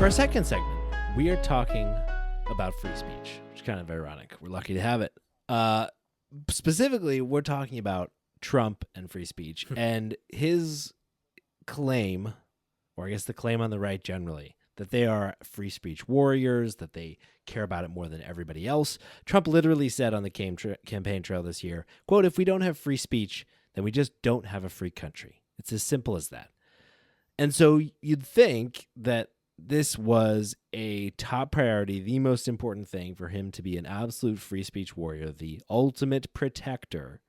For our second segment, we are talking about free speech, which is kind of ironic. We're lucky to have it. Specifically, we're talking about Trump and free speech and his claim, or I guess the claim on the right generally, that they are free speech warriors, that they care about it more than everybody else. Trump literally said on the campaign trail this year, quote, "If we don't have free speech, then we just don't have a free country." It's as simple as that. And so you'd think that this was a top priority, the most important thing for him to be an absolute free speech warrior, the ultimate protector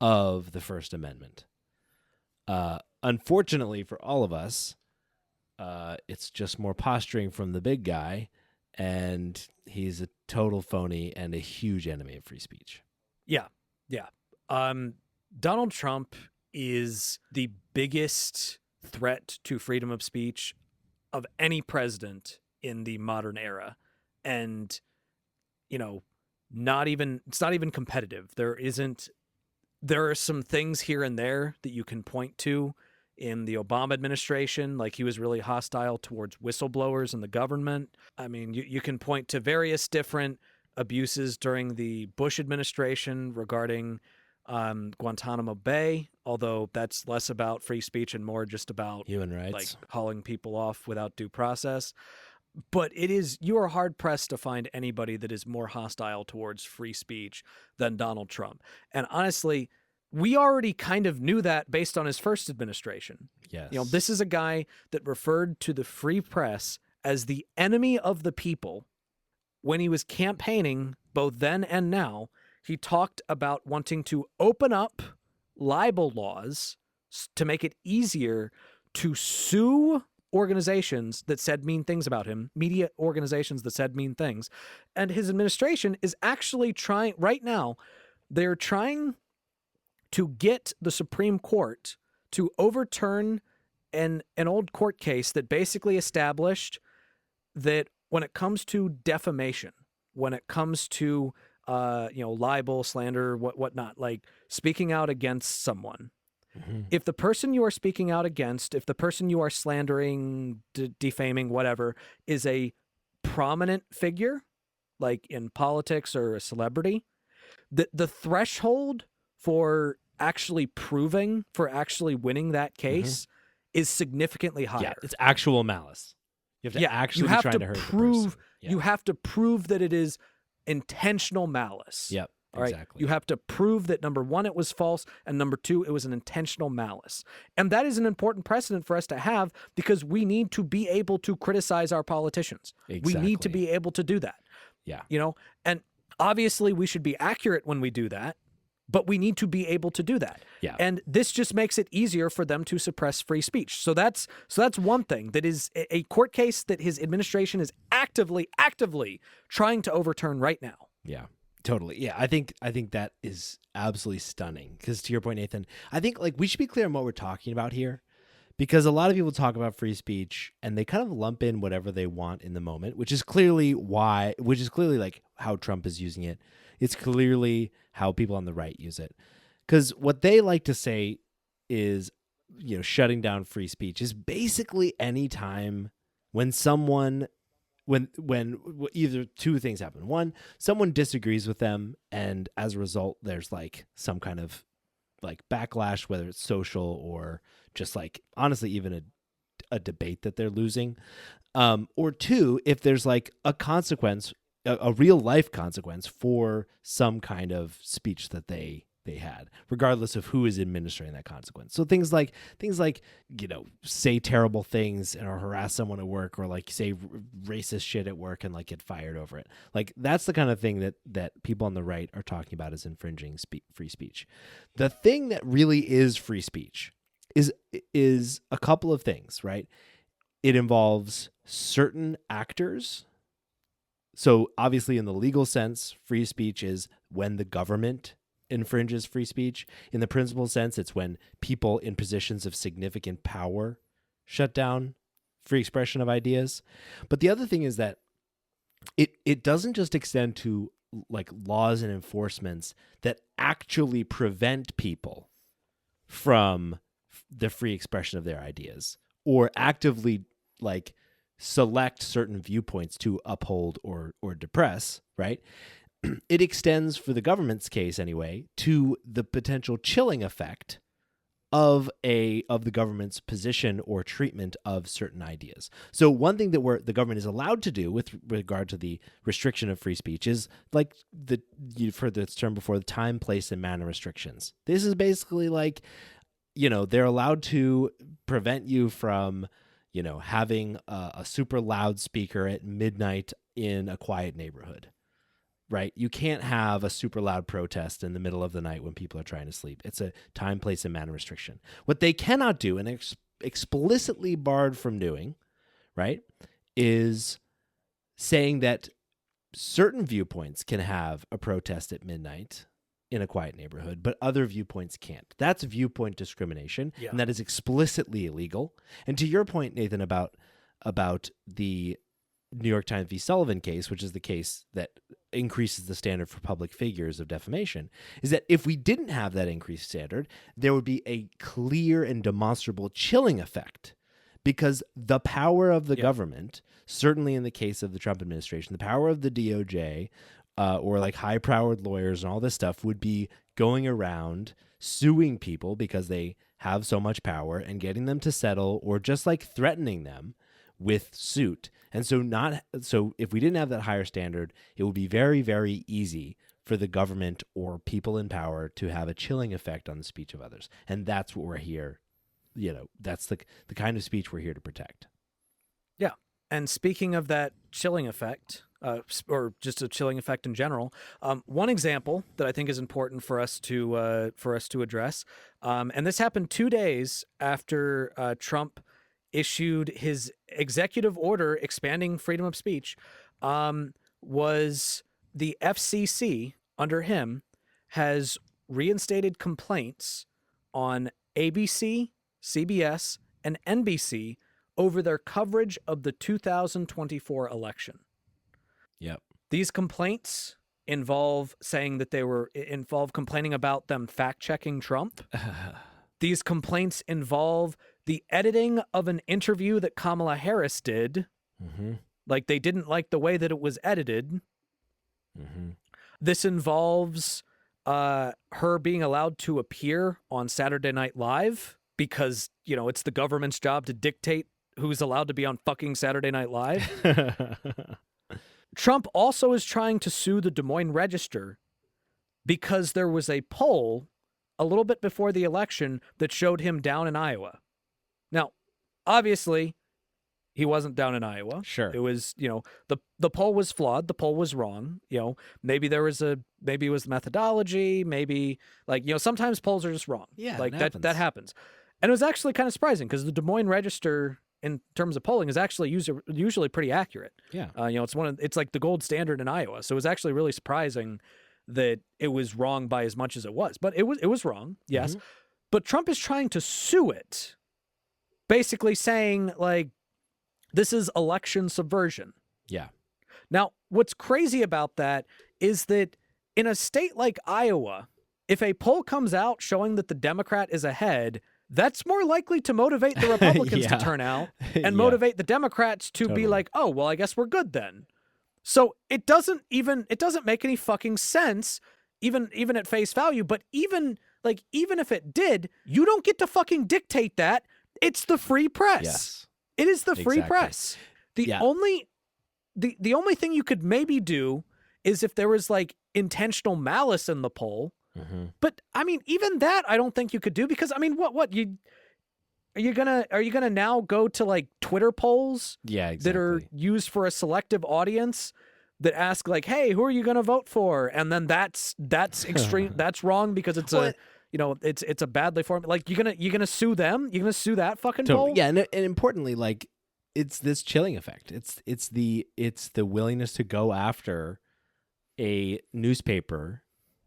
of the First Amendment. Unfortunately for all of us, it's just more posturing from the big guy, and he's a total phony and a huge enemy of free speech. Yeah. Donald Trump is the biggest threat to freedom of speech of any president in the modern era. And, it's not even competitive. There are some things here and there that you can point to in the Obama administration, like he was really hostile towards whistleblowers in the government. I mean, you can point to various different abuses during the Bush administration regarding Guantanamo Bay, although that's less about free speech and more just about human rights, like hauling people off without due process. But you are hard pressed to find anybody that is more hostile towards free speech than Donald Trump. And honestly, we already kind of knew that based on his first administration. Yes. This is a guy that referred to the free press as the enemy of the people. When he was campaigning, both then and now, he talked about wanting to open up libel laws to make it easier to sue organizations that said mean things about him, media organizations that said mean things. And his administration is actually trying, right now, they're trying to get the Supreme Court to overturn an old court case that basically established that when it comes to defamation, when it comes to libel, slander, whatnot, like speaking out against someone. Mm-hmm. If the person you are speaking out against, if the person you are slandering, defaming, whatever, is a prominent figure, like in politics or a celebrity, the threshold for actually winning that case is significantly higher. Yeah, it's actual malice. You have to actually be trying to hurt the person. Yeah. You have to prove that it is intentional malice. Yep. All right. Exactly. You have to prove that, number one, it was false, and number two, it was an intentional malice. And that is an important precedent for us to have because we need to be able to criticize our politicians. Exactly. We need to be able to do that. Yeah. And obviously we should be accurate when we do that, but we need to be able to do that. Yeah. And this just makes it easier for them to suppress free speech. So that's one thing that is a court case that his administration is actively trying to overturn right now. Yeah. Totally. Yeah, I think that is absolutely stunning because to your point, Nathan, I think like we should be clear on what we're talking about here because a lot of people talk about free speech and they kind of lump in whatever they want in the moment, which is clearly like how Trump is using it. It's clearly how people on the right use it because what they like to say is, shutting down free speech is basically any time when either two things happen. One, someone disagrees with them, and as a result, there's like some kind of like backlash, whether it's social or just like honestly even a debate that they're losing. Or two, if there's like a consequence, a real life consequence for some kind of speech that they had, regardless of who is administering that consequence. So things like, say terrible things or harass someone at work or like say racist shit at work and like get fired over it. Like that's the kind of thing that people on the right are talking about as infringing free speech. The thing that really is free speech is a couple of things, right? It involves certain actors. So obviously in the legal sense, free speech is when the government infringes free speech. In the principle sense, it's when people in positions of significant power shut down free expression of ideas. But the other thing is that it doesn't just extend to like laws and enforcements that actually prevent people from the free expression of their ideas or actively like select certain viewpoints to uphold or depress, right? It extends, for the government's case anyway, to the potential chilling effect of the government's position or treatment of certain ideas. So one thing that the government is allowed to do with regard to the restriction of free speech is like you've heard this term before, the time, place, and manner restrictions. This is basically like, they're allowed to prevent you from, having a super loudspeaker at midnight in a quiet neighborhood. Right? You can't have a super loud protest in the middle of the night when people are trying to sleep. It's a time, place, and manner restriction. What they cannot do, and explicitly barred from doing, right, is saying that certain viewpoints can have a protest at midnight in a quiet neighborhood, but other viewpoints can't. That's viewpoint discrimination, and that is explicitly illegal. And to your point, Nathan, about the New York Times v. Sullivan case, which is the case that increases the standard for public figures of defamation, is that if we didn't have that increased standard, there would be a clear and demonstrable chilling effect, because the power of the government, certainly in the case of the Trump administration, the power of the DOJ or like high-powered lawyers and all this stuff would be going around suing people because they have so much power and getting them to settle, or just like threatening them with suit. And so if we didn't have that higher standard, it would be very, very easy for the government or people in power to have a chilling effect on the speech of others. And that's what we're here, that's the kind of speech we're here to protect. Yeah. And speaking of that chilling effect, or just a chilling effect in general, one example that I think is important for us to address, and this happened 2 days after Trump issued his executive order expanding freedom of speech, was the FCC under him has reinstated complaints on ABC, CBS, and NBC over their coverage of the 2024 election. Yep. These complaints involve saying that involve complaining about them fact-checking Trump. These complaints involve the editing of an interview that Kamala Harris did. Mm-hmm. Like, they didn't like the way that it was edited. Mm-hmm. This involves her being allowed to appear on Saturday Night Live because, it's the government's job to dictate who's allowed to be on fucking Saturday Night Live. Trump also is trying to sue the Des Moines Register because there was a poll a little bit before the election that showed him down in Iowa. Now, obviously, he wasn't down in Iowa. Sure. It was, the poll was flawed. The poll was wrong. Maybe it was methodology. Maybe sometimes polls are just wrong. Yeah. Like that happens. And it was actually kind of surprising because the Des Moines Register, in terms of polling, is actually usually pretty accurate. Yeah. It's like the gold standard in Iowa. So it was actually really surprising that it was wrong by as much as it was. But it was wrong. Yes. Mm-hmm. But Trump is trying to sue it, basically saying, like, this is election subversion. Yeah. Now, what's crazy about that is that in a state like Iowa, if a poll comes out showing that the Democrat is ahead, that's more likely to motivate the Republicans to turn out and motivate the Democrats to be like, oh, well, I guess we're good then. So it doesn't make any fucking sense, even at face value. But even if it did, you don't get to fucking dictate that. It's the free press. Yes. It is the free press. The only thing you could maybe do is if there was like intentional malice in the poll. Mm-hmm. But I mean, even that I don't think you could do, because I mean, are you gonna now go to like Twitter polls that are used for a selective audience that ask like, hey, who are you gonna vote for? And then that's extreme. That's wrong because it's it's a badly formed. Like, you're gonna sue them? You're gonna sue that fucking poll? Yeah, and importantly, like, it's this chilling effect. It's the willingness to go after a newspaper.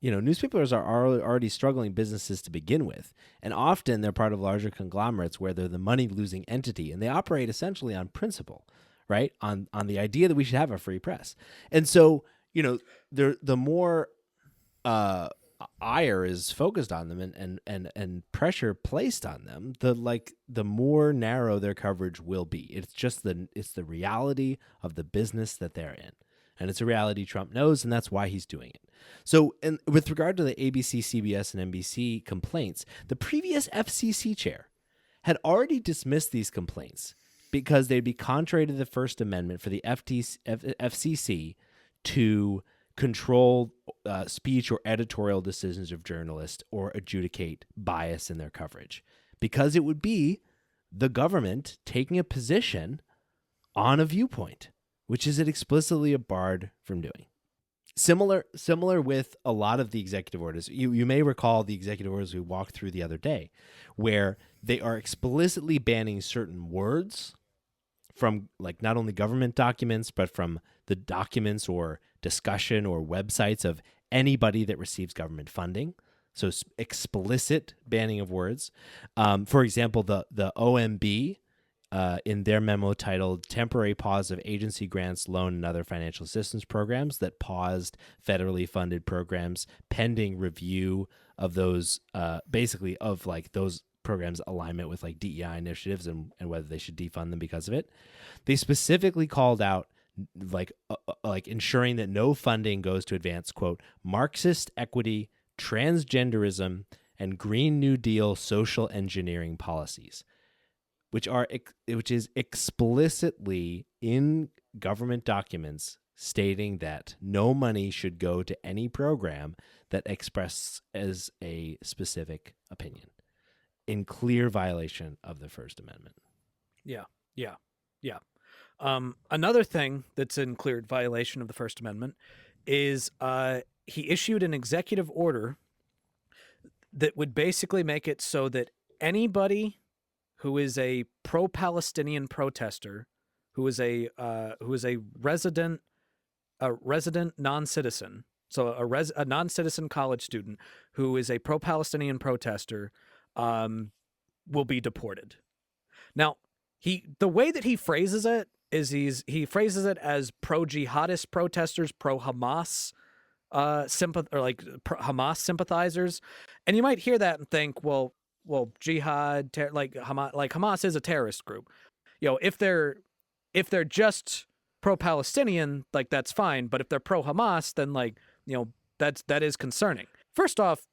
Newspapers are already struggling businesses to begin with, and often they're part of larger conglomerates where they're the money-losing entity, and they operate essentially on principle, right? On the idea that we should have a free press. And so, the more ire is focused on them and pressure placed on them, the more narrow their coverage will be. It's the reality of the business that they're in. And it's a reality Trump knows, and that's why he's doing it. So, and with regard to the ABC, CBS, and NBC complaints, the previous FCC chair had already dismissed these complaints because they'd be contrary to the First Amendment for the FCC to control speech or editorial decisions of journalists or adjudicate bias in their coverage, because it would be the government taking a position on a viewpoint, which is it explicitly barred from doing. Similar with a lot of the executive orders. You may recall the executive orders we walked through the other day, where they are explicitly banning certain words from, like, not only government documents, but from the documents or discussion or websites of anybody that receives government funding. So explicit banning of words. For example, the OMB, in their memo titled Temporary Pause of Agency Grants, Loan, and Other Financial Assistance Programs, that paused federally funded programs pending review of those, basically of like those programs' alignment with like DEI initiatives and whether they should defund them because of it. They specifically called out like ensuring that no funding goes to advance, quote, Marxist equity, transgenderism, and Green New Deal social engineering policies, which is explicitly in government documents stating that no money should go to any program that expresses a specific opinion, in clear violation of the First Amendment. Yeah. Another thing that's in clear violation of the First Amendment is he issued an executive order that would basically make it so that anybody who is a pro-Palestinian protester, who is a resident non-citizen, so a non-citizen college student who is a pro-Palestinian protester, will be deported. Now, the way that he phrases it is he phrases it as pro-jihadist protesters, pro-Hamas Hamas sympathizers, and you might hear that and think, well, jihad, Hamas is a terrorist group. If they're just pro-Palestinian, like, that's fine, but if they're pro-Hamas, then that is concerning. First off,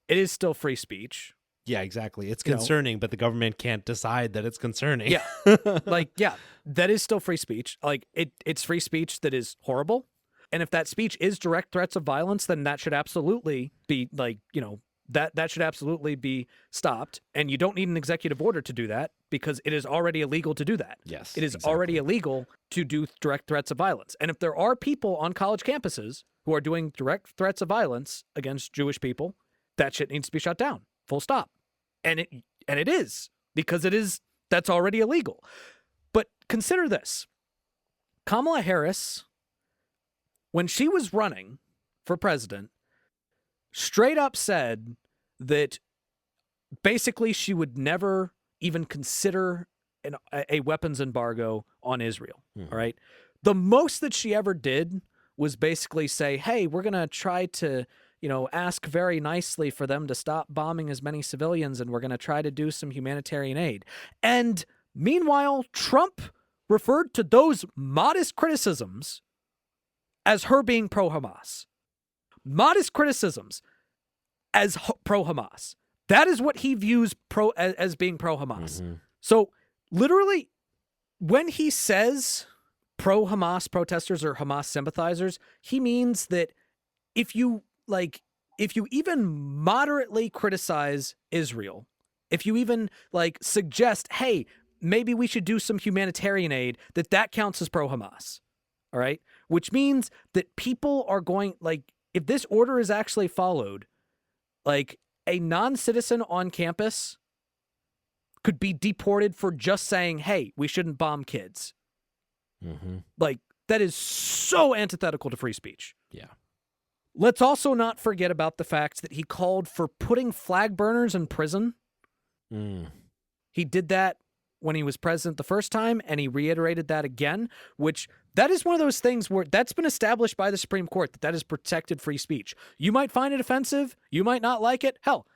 it is still free speech. Yeah, exactly. It's concerning, but the government can't decide that it's concerning. Yeah. That is still free speech. It's free speech that is horrible. And if that speech is direct threats of violence, then that should absolutely be that should absolutely be stopped. And you don't need an executive order to do that, because it is already illegal to do that. Yes. It is already illegal to do direct threats of violence. And if there are people on college campuses who are doing direct threats of violence against Jewish people, that shit needs to be shut down. Full stop. And it is, because that's already illegal. But consider this. Kamala Harris, when she was running for president, straight up said that basically she would never even consider a weapons embargo on Israel. All right. The most that she ever did was basically say, hey, we're going to try to, ask very nicely for them to stop bombing as many civilians, and we're going to try to do some humanitarian aid. And meanwhile, Trump referred to those modest criticisms as her being pro-Hamas. Modest criticisms as pro-Hamas. That is what he views as being pro-Hamas. Mm-hmm. So literally, when he says pro-Hamas protesters or Hamas sympathizers, he means that if you even moderately criticize Israel, if you even suggest, hey, maybe we should do some humanitarian aid, that counts as pro-Hamas. All right. Which means that people are going, if this order is actually followed, a non-citizen on campus could be deported for just saying, hey, we shouldn't bomb kids. Mm-hmm. That is so antithetical to free speech. Yeah. Let's also not forget about the fact that he called for putting flag burners in prison. Mm. He did that when he was president the first time, and he reiterated that again, which that is one of those things where that's been established by the Supreme Court that is protected free speech. You might find it offensive. You might not like it. Hell,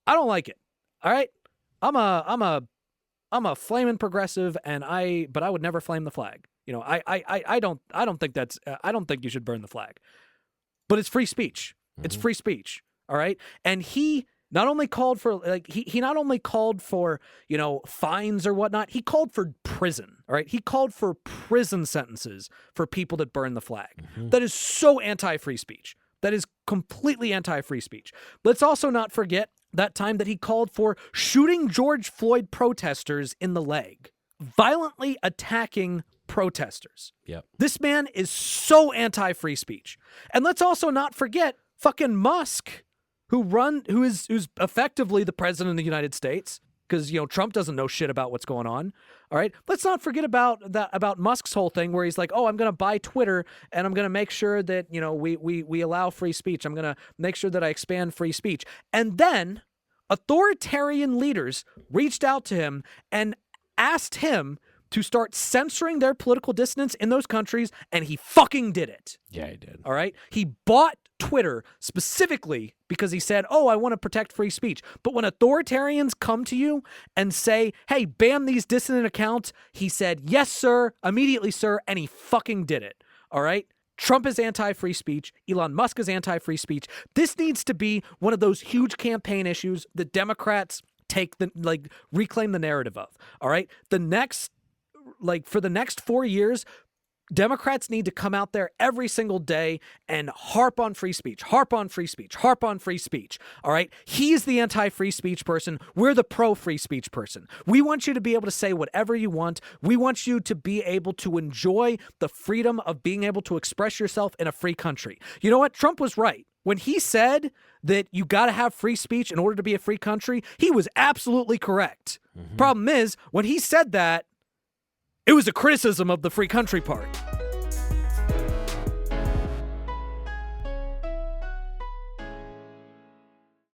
I don't like it. All right. I'm a flaming progressive, but I would never flame the flag. You know, I don't think that's, I don't think you should burn the flag, but it's free speech. It's free speech. All right. And he not only called for, like, he not only called for, you know, fines or whatnot, he called for prison. All right. He called for prison sentences for people that burn the flag. That is so anti-free speech. That is completely anti-free speech. Let's also not forget that time that he called for shooting George Floyd protesters in the leg, violently attacking protesters. Yep. This man is so anti-free speech. And let's also not forget fucking Musk, who's effectively the president of the United States, because, you know, Trump doesn't know shit about what's going on. All right. Let's not forget about Musk's whole thing where he's like, oh, I'm going to buy Twitter and I'm going to make sure that, you know, we allow free speech. I'm going to make sure that I expand free speech. And then authoritarian leaders reached out to him and asked him to start censoring their political dissidents in those countries, and he fucking did it. Yeah, he did. All right? He bought Twitter specifically because he said, oh, I want to protect free speech. But when authoritarians come to you and say, hey, ban these dissident accounts, he said, yes, sir, immediately, sir, and he fucking did it. All right? Trump is anti-free speech. Elon Musk is anti-free speech. This needs to be one of those huge campaign issues that Democrats reclaim the narrative of. All right? For the next 4 years, Democrats need to come out there every single day and harp on free speech, harp on free speech, harp on free speech. All right. He's the anti-free speech person. We're the pro-free speech person. We want you to be able to say whatever you want. We want you to be able to enjoy the freedom of being able to express yourself in a free country. You know what? Trump was right. When he said that you got to have free speech in order to be a free country, he was absolutely correct. Problem is, when he said that, it was a criticism of the free country part.